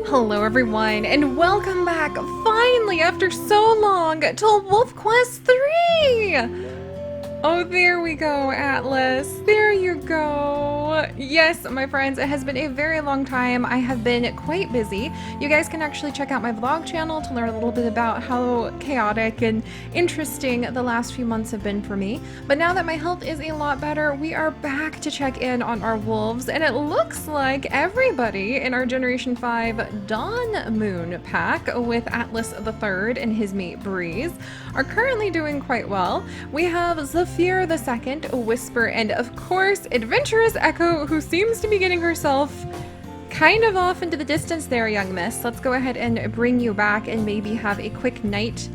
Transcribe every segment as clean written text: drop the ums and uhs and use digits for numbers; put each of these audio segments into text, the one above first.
Hello everyone, and welcome back, finally, after so long, to Wolf Quest 3! Oh, there we go, Atlas. There you go. Yes, my friends, it has been a very long time. I have been quite busy. You guys can actually check out my vlog channel to learn a little bit about how chaotic and interesting the last few months have been for me. But now that my health is a lot better, we are back to check in on our wolves, and it looks like everybody in our Generation 5 Dawn Moon pack with Atlas III and his mate Breeze are currently doing quite well. We have Fear the Second, Whisper, and of course, Adventurous Echo, who seems to be getting herself kind of off into the distance there, young miss. Let's go ahead and bring you back and maybe have a quick night,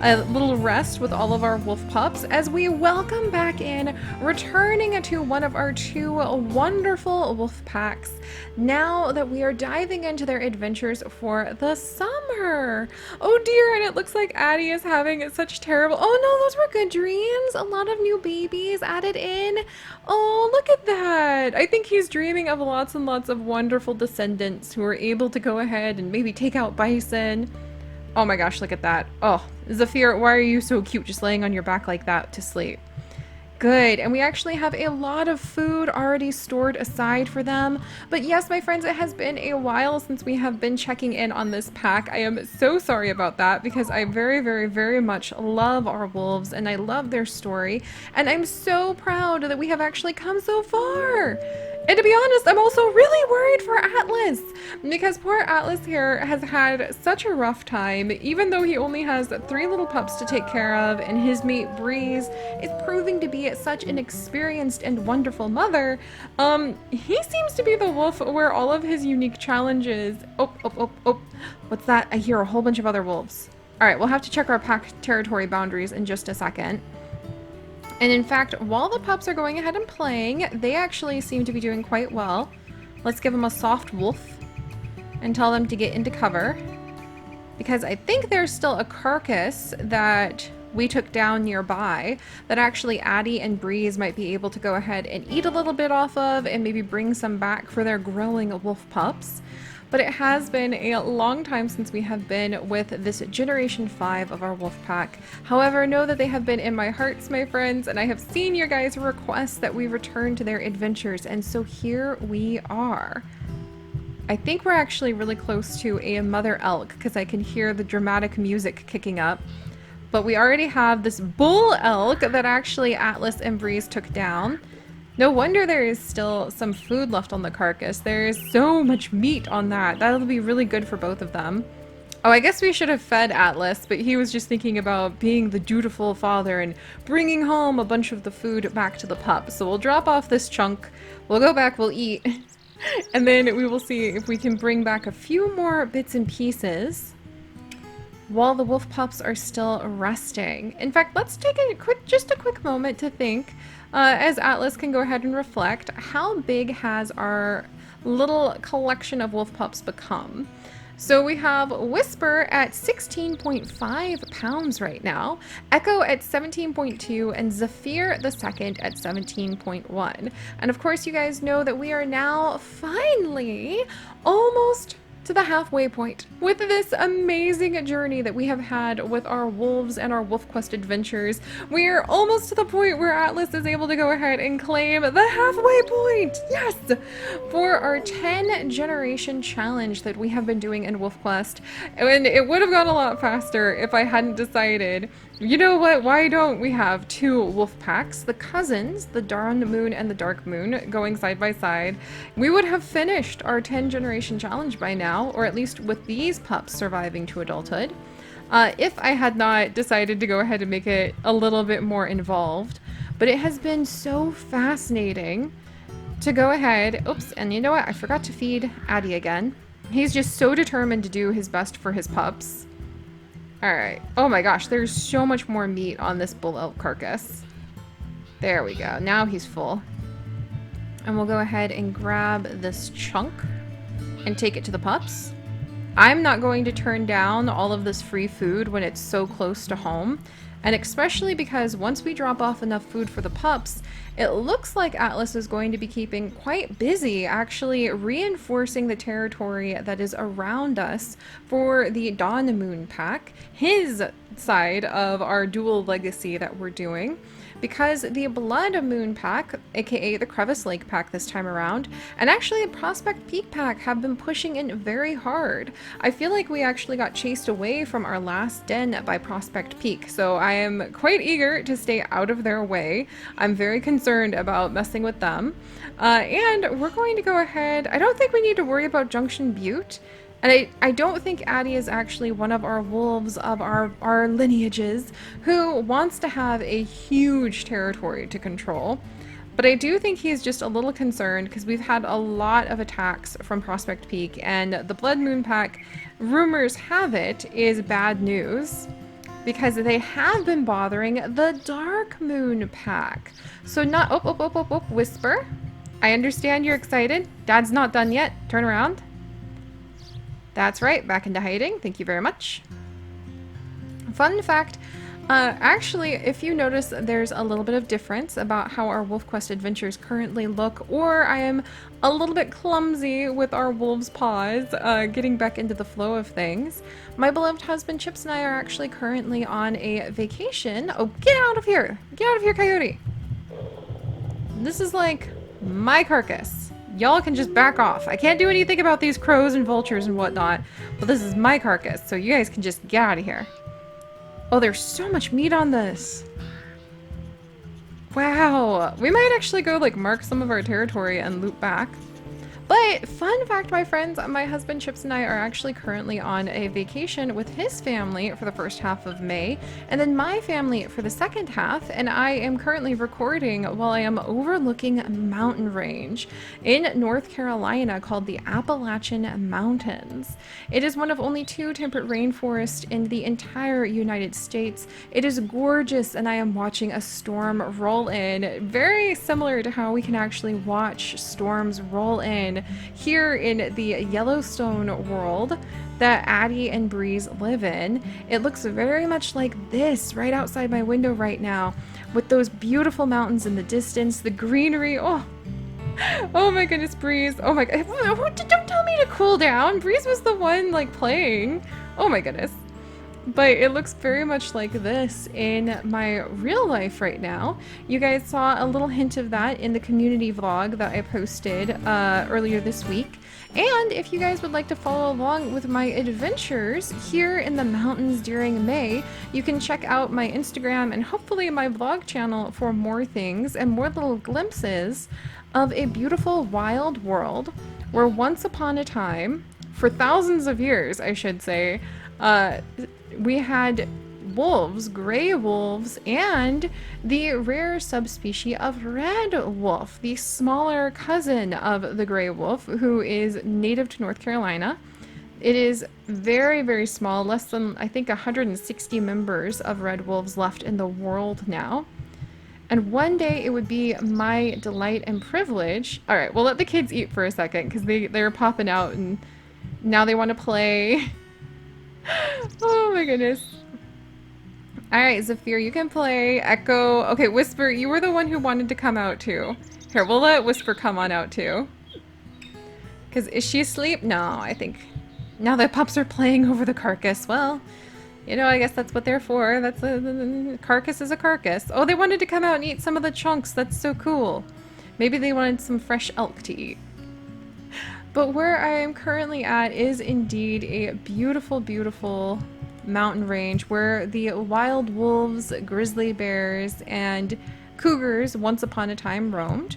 a little rest with all of our wolf pups as we welcome back in, returning to one of our two wonderful wolf packs now that we are diving into their adventures for the summer. Oh dear, and it looks like Addie is having such terrible— oh no, those were good dreams. A lot of new babies added in. Oh, look at that. I think he's dreaming of lots and lots of wonderful descendants who are able to go ahead and maybe take out bison. Oh my gosh, look at that. Oh, Zafir, why are you so cute just laying on your back like that to sleep? Good, and we actually have a lot of food already stored aside for them. But yes, my friends, it has been a while since we have been checking in on this pack. I am so sorry about that because I very much love our wolves and I love their story. And I'm so proud that we have actually come so far. And to be honest, I'm also really worried for Atlas because poor Atlas here has had such a rough time, even though he only has 3 little pups to take care of, and his mate Breeze is proving to be such an experienced and wonderful mother. He seems to be the wolf where all of his unique challenges— oh, what's that? I hear a whole bunch of other wolves. All right, we'll have to check our pack territory boundaries in just a second. And in fact, while the pups are going ahead and playing, they actually seem to be doing quite well. Let's give them a soft wolf and tell them to get into cover, because I think there's still a carcass that we took down nearby that actually Addie and Breeze might be able to go ahead and eat a little bit off of and maybe bring some back for their growing wolf pups. But it has been a long time since we have been with this Generation 5 of our wolf pack. However, know that they have been in my hearts, my friends, and I have seen your guys' requests that we return to their adventures, and so here we are. I think we're actually really close to a mother elk because I can hear the dramatic music kicking up. But we already have this bull elk that actually Atlas and Breeze took down. No wonder there is still some food left on the carcass. There is so much meat on that. That'll be really good for both of them. Oh, I guess we should have fed Atlas, but he was just thinking about being the dutiful father and bringing home a bunch of the food back to the pup. So we'll drop off this chunk, we'll go back, we'll eat, and then we will see if we can bring back a few more bits and pieces while the wolf pups are still resting. In fact, let's take just a quick moment to think, as Atlas can go ahead and reflect, how big has our little collection of wolf pups become? So we have Whisper at 16.5 pounds right now, Echo at 17.2, and Zafir the Second at 17.1. And of course, you guys know that we are now finally almost to the halfway point with this amazing journey that we have had with our wolves and our wolf quest adventures. We're almost to the point where Atlas is able to go ahead and claim the halfway point, yes, for our 10 generation challenge that we have been doing in wolf quest. And it would have gone a lot faster if I hadn't decided, you know what, why don't we have 2 wolf packs, the cousins, the Dawn Moon and the Dark Moon, going side by side. We would have finished our 10 generation challenge by now, or at least with these pups surviving to adulthood, if I had not decided to go ahead and make it a little bit more involved. But it has been so fascinating to go ahead— oops, and you know what, I forgot to feed Addie again. He's just so determined to do his best for his pups. Alright. Oh my gosh, there's so much more meat on this bull elk carcass. There we go. Now he's full. And we'll go ahead and grab this chunk and take it to the pups. I'm not going to turn down all of this free food when it's so close to home. And especially because once we drop off enough food for the pups, it looks like Atlas is going to be keeping quite busy actually reinforcing the territory that is around us for the Dawn Moon pack, his side of our dual legacy that we're doing. Because the Blood Moon pack, aka the Crevice Lake pack this time around, and actually the Prospect Peak pack have been pushing in very hard. I feel like we actually got chased away from our last den by Prospect Peak, so I am quite eager to stay out of their way. I'm very concerned about messing with them. And we're going to go ahead, I don't think we need to worry about Junction Butte. And I don't think Addie is actually one of our wolves of our lineages who wants to have a huge territory to control. But I do think he's just a little concerned because we've had a lot of attacks from Prospect Peak, and the Blood Moon pack, rumors have it, is bad news because they have been bothering the Dark Moon pack. So not, Whisper. I understand you're excited. Dad's not done yet. Turn around. That's right, back into hiding. Thank you very much. Fun fact, actually, if you notice, there's a little bit of difference about how our Wolf Quest adventures currently look, or I am a little bit clumsy with our wolves' paws, getting back into the flow of things. My beloved husband Chips and I are actually currently on a vacation. Oh, get out of here! Get out of here, Coyote! This is like my carcass. Y'all can just back off. I can't do anything about these crows and vultures and whatnot, but this is my carcass, so you guys can just get out of here. Oh, there's so much meat on this. Wow. We might actually go like mark some of our territory and loop back. But fun fact, my friends, my husband Chips and I are actually currently on a vacation with his family for the first half of May, and then my family for the second half, and I am currently recording while I am overlooking a mountain range in North Carolina called the Appalachian Mountains. It is one of only 2 temperate rainforests in the entire United States. It is gorgeous, and I am watching a storm roll in, very similar to how we can actually watch storms roll in here in the Yellowstone world that Addie and Breeze live in. It looks very much like this right outside my window right now, with those beautiful mountains in the distance, the greenery. Oh my goodness, Breeze. Oh my god. Don't tell me to cool down. Breeze was the one like playing. Oh my goodness. But it looks very much like this in my real life right now. You guys saw a little hint of that in the community vlog that I posted earlier this week. And if you guys would like to follow along with my adventures here in the mountains during May, you can check out my Instagram and hopefully my vlog channel for more things and more little glimpses of a beautiful wild world where once upon a time, for thousands of years, I should say, we had wolves, gray wolves, and the rare subspecies of red wolf, the smaller cousin of the gray wolf, who is native to North Carolina. It is very, very small, less than, I think, 160 members of red wolves left in the world now. And one day it would be my delight and privilege. All right, we'll let the kids eat for a second because they're popping out and now they want to play. Oh my goodness. Alright, Zephyr, you can play. Echo. Okay, Whisper, you were the one who wanted to come out too. Here, we'll let Whisper come on out too. Because is she asleep? No, I think now that pups are playing over the carcass, well, you know, I guess that's what they're for. That's a carcass is a carcass. Oh, they wanted to come out and eat some of the chunks. That's so cool. Maybe they wanted some fresh elk to eat. But where I am currently at is indeed a beautiful, beautiful mountain range where the wild wolves, grizzly bears, and cougars once upon a time roamed.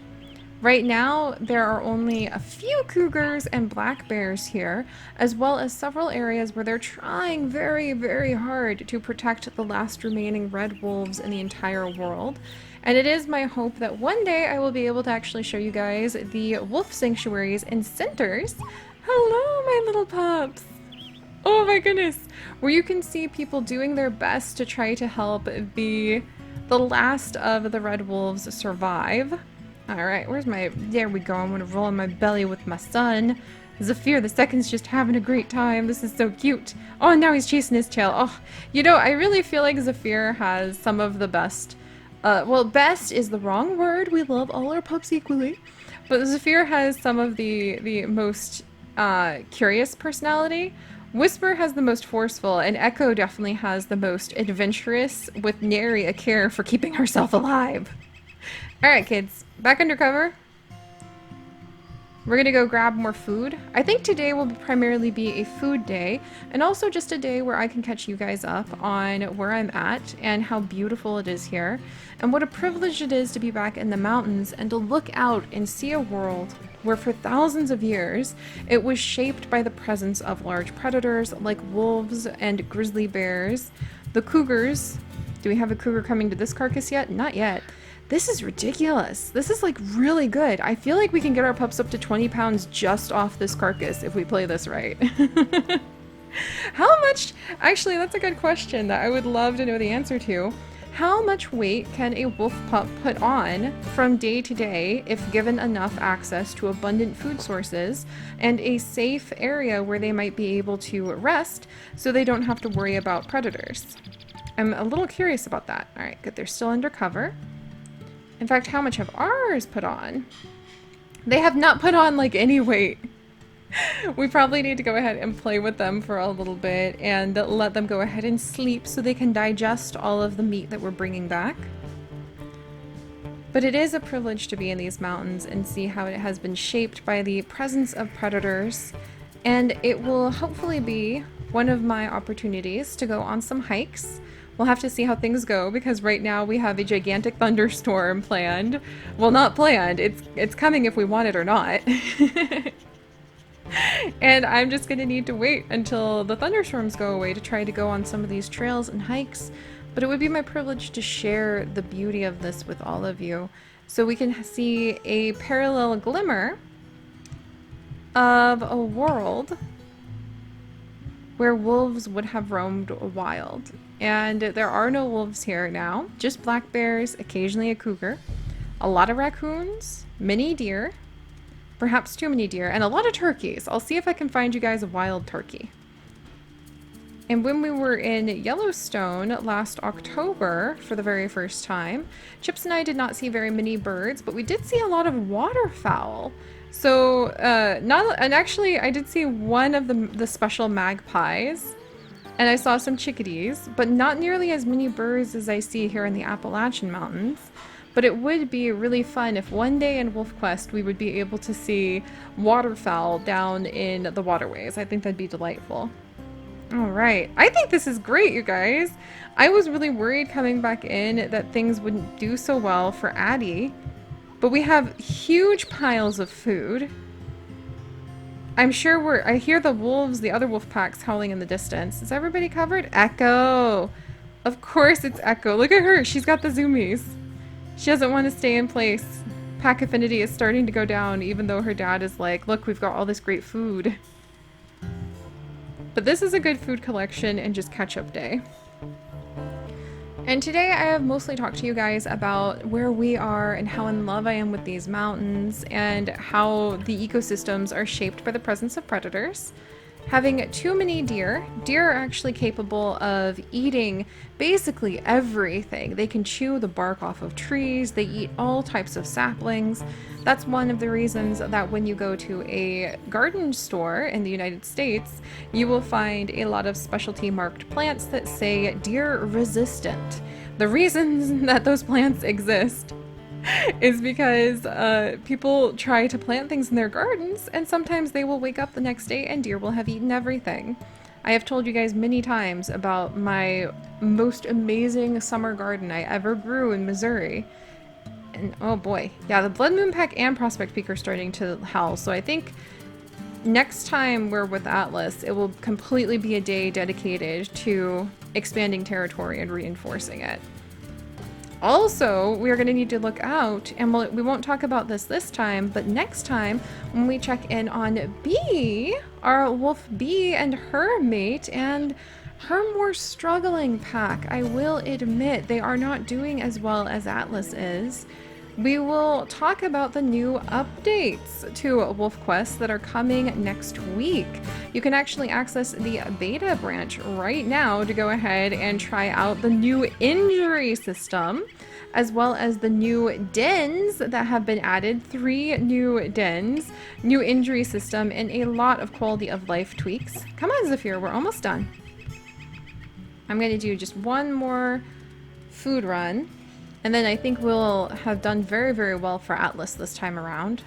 Right now, there are only a few cougars and black bears here, as well as several areas where they're trying very, very hard to protect the last remaining red wolves in the entire world. And it is my hope that one day I will be able to actually show you guys the wolf sanctuaries and centers. Hello, my little pups. Oh my goodness. Where you can see people doing their best to try to help the last of the red wolves survive. Alright, where's my... There we go. I'm gonna roll on my belly with my son. Zephyr the second's just having a great time. This is so cute. Oh, and now he's chasing his tail. Oh, you know, I really feel like Zephyr has some of the best... well, best is the wrong word. We love all our pups equally. But Zephyr has some of the most curious personality. Whisper has the most forceful, and Echo definitely has the most adventurous, with nary a care for keeping herself alive. Alright, kids. Back undercover. We're gonna go grab more food. I think today will primarily be a food day, and also just a day where I can catch you guys up on where I'm at and how beautiful it is here, and what a privilege it is to be back in the mountains and to look out and see a world where for thousands of years it was shaped by the presence of large predators like wolves and grizzly bears. The cougars. Do we have a cougar coming to this carcass yet? Not yet. This is ridiculous. This is like really good. I feel like we can get our pups up to 20 pounds just off this carcass if we play this right. How much, actually that's a good question that I would love to know the answer to. How much weight can a wolf pup put on from day to day if given enough access to abundant food sources and a safe area where they might be able to rest so they don't have to worry about predators? I'm a little curious about that. All right, good, they're still undercover. In fact, how much have ours put on? They have not put on like any weight. We probably need to go ahead and play with them for a little bit and let them go ahead and sleep so they can digest all of the meat that we're bringing back. But it is a privilege to be in these mountains and see how it has been shaped by the presence of predators. And it will hopefully be one of my opportunities to go on some hikes. We'll have to see how things go because right now we have a gigantic thunderstorm planned. Well, not planned. It's coming if we want it or not. And I'm just gonna need to wait until the thunderstorms go away to try to go on some of these trails and hikes. But it would be my privilege to share the beauty of this with all of you so we can see a parallel glimmer of a world where wolves would have roamed wild. And there are no wolves here now, just black bears, occasionally a cougar, a lot of raccoons, many deer, perhaps too many deer, and a lot of turkeys. I'll see if I can find you guys a wild turkey. And when we were in Yellowstone last October for the very first time, Chips and I did not see very many birds, but we did see a lot of waterfowl. So, and actually I did see one of the special magpies, and I saw some chickadees, but not nearly as many birds as I see here in the Appalachian Mountains. But it would be really fun if one day in Wolf Quest we would be able to see waterfowl down in the waterways. I think that'd be delightful. All right, I think this is great, you guys. I was really worried coming back in that things wouldn't do so well for Addie, but we have huge piles of food. I'm sure I hear the wolves, the other wolf packs howling in the distance. Is everybody covered? Echo! Of course it's Echo. Look at her, she's got the zoomies. She doesn't want to stay in place. Pack affinity is starting to go down even though her dad is like, look, we've got all this great food. But this is a good food collection and just catch-up day. And today I have mostly talked to you guys about where we are and how in love I am with these mountains and how the ecosystems are shaped by the presence of predators. Having too many deer. Deer are actually capable of eating basically everything. They can chew the bark off of trees. They eat all types of saplings. That's one of the reasons that when you go to a garden store in the United States, you will find a lot of specialty marked plants that say deer resistant. The reasons that those plants exist is because people try to plant things in their gardens and sometimes they will wake up the next day and deer will have eaten everything. I have told you guys many times about my most amazing summer garden I ever grew in Missouri. And oh boy, yeah, the Blood Moon Pack and Prospect Peak are starting to howl, so I think next time we're with Atlas, it will completely be a day dedicated to expanding territory and reinforcing it. Also, we are going to need to look out, and we won't talk about this time, but next time when we check in on Bee, our wolf Bee and her mate, and her more struggling pack. I will admit they are not doing as well as Atlas is. We will talk about the new updates to WolfQuest that are coming next week. You can actually access the beta branch right now to go ahead and try out the new injury system, as well as the new dens that have been added. 3 new dens, new injury system, and a lot of quality of life tweaks. Come on, Zephyr, we're almost done. I'm going to do just one more food run. And then I think we'll have done very, very well for Atlas this time around.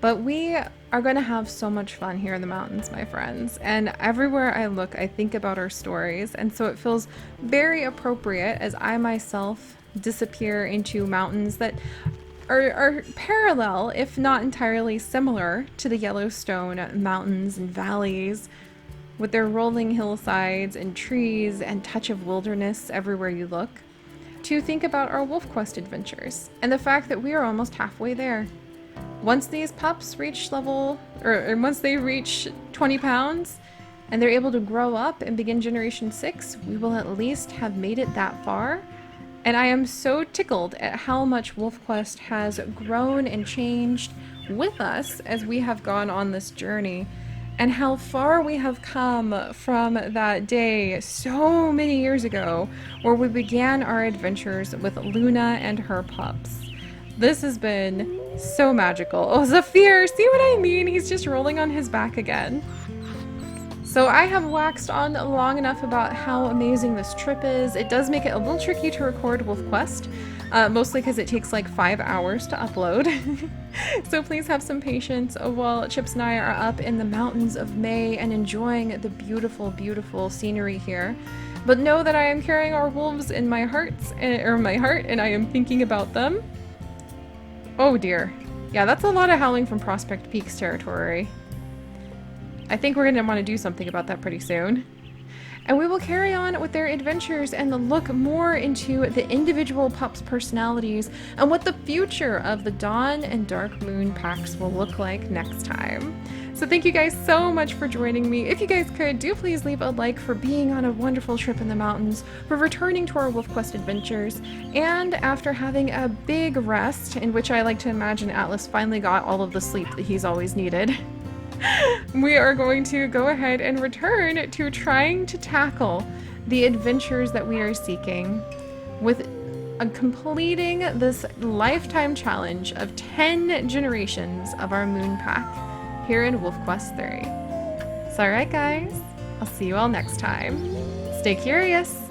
But we are going to have so much fun here in the mountains, my friends. And everywhere I look, I think about our stories. And so it feels very appropriate as I myself disappear into mountains that are parallel, if not entirely similar, to the Yellowstone mountains and valleys, with their rolling hillsides and trees and touch of wilderness everywhere you look, to think about our WolfQuest adventures and the fact that we are almost halfway there. Once these pups reach level, or once they reach 20 pounds and they're able to grow up and begin Generation 6, we will at least have made it that far. And I am so tickled at how much WolfQuest has grown and changed with us as we have gone on this journey, and how far we have come from that day so many years ago where we began our adventures with Luna and her pups. This has been so magical. Oh, Zephyr, see what I mean? He's just rolling on his back again. So I have waxed on long enough about how amazing this trip is. It does make it a little tricky to record WolfQuest, mostly because it takes like 5 hours to upload. So please have some patience while Chips and I are up in the mountains of May and enjoying the beautiful, beautiful scenery here. But know that I am carrying our wolves in my heart, and I am thinking about them. Oh dear. Yeah, that's a lot of howling from Prospect Peaks territory. I think we're going to want to do something about that pretty soon. And we will carry on with their adventures and look more into the individual pups' personalities and what the future of the Dawn and Dark Moon packs will look like next time. So thank you guys so much for joining me. If you guys could, do please leave a like for being on a wonderful trip in the mountains, for returning to our WolfQuest adventures, and after having a big rest, in which I like to imagine Atlas finally got all of the sleep that he's always needed. We are going to go ahead and return to trying to tackle the adventures that we are seeking with completing this lifetime challenge of 10 generations of our moon pack here in WolfQuest 3. So alright guys, I'll see you all next time. Stay curious!